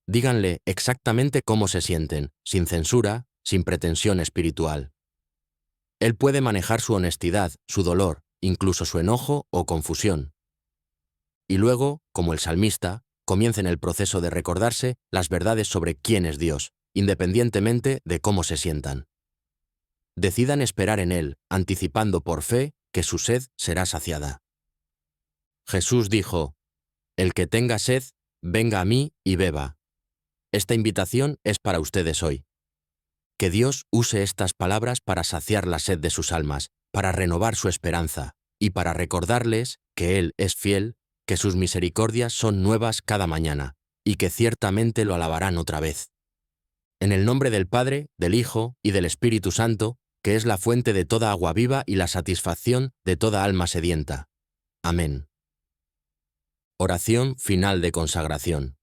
Díganle exactamente cómo se sienten, sin censura, sin pretensión espiritual. Él puede manejar su honestidad, su dolor, incluso su enojo o confusión. Y luego, como el salmista, comiencen el proceso de recordarse las verdades sobre quién es Dios, independientemente de cómo se sientan. Decidan esperar en Él, anticipando por fe que su sed será saciada. Jesús dijo: «El que tenga sed, venga a mí y beba». Esta invitación es para ustedes hoy. Que Dios use estas palabras para saciar la sed de sus almas, para renovar su esperanza y para recordarles que Él es fiel, que sus misericordias son nuevas cada mañana y que ciertamente lo alabarán otra vez. En el nombre del Padre, del Hijo y del Espíritu Santo, que es la fuente de toda agua viva y la satisfacción de toda alma sedienta. Amén. Oración final de consagración.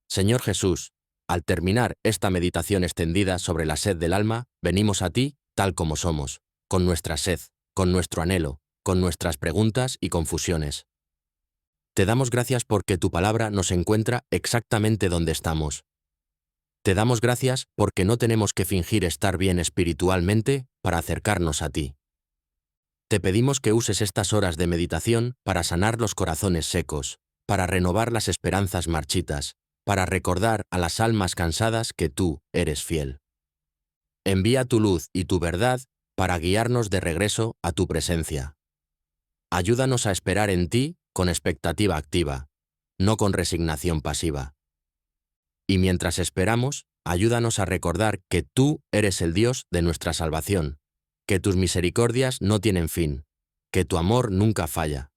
Señor Jesús, al terminar esta meditación extendida sobre la sed del alma, venimos a ti tal como somos, con nuestra sed, con nuestro anhelo, con nuestras preguntas y confusiones. Te damos gracias porque tu palabra nos encuentra exactamente donde estamos. Te damos gracias porque no tenemos que fingir estar bien espiritualmente para acercarnos a ti. Te pedimos que uses estas horas de meditación para sanar los corazones secos, para renovar las esperanzas marchitas, para recordar a las almas cansadas que tú eres fiel. Envía tu luz y tu verdad para guiarnos de regreso a tu presencia. Ayúdanos a esperar en ti con expectativa activa, no con resignación pasiva. Y mientras esperamos, ayúdanos a recordar que tú eres el Dios de nuestra salvación, que tus misericordias no tienen fin, que tu amor nunca falla.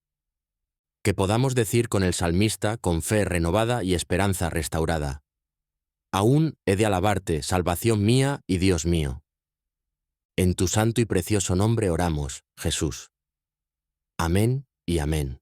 Que podamos decir con el salmista con fe renovada y esperanza restaurada: «Aún he de alabarte, salvación mía y Dios mío». En tu santo y precioso nombre oramos, Jesús. Amén y amén.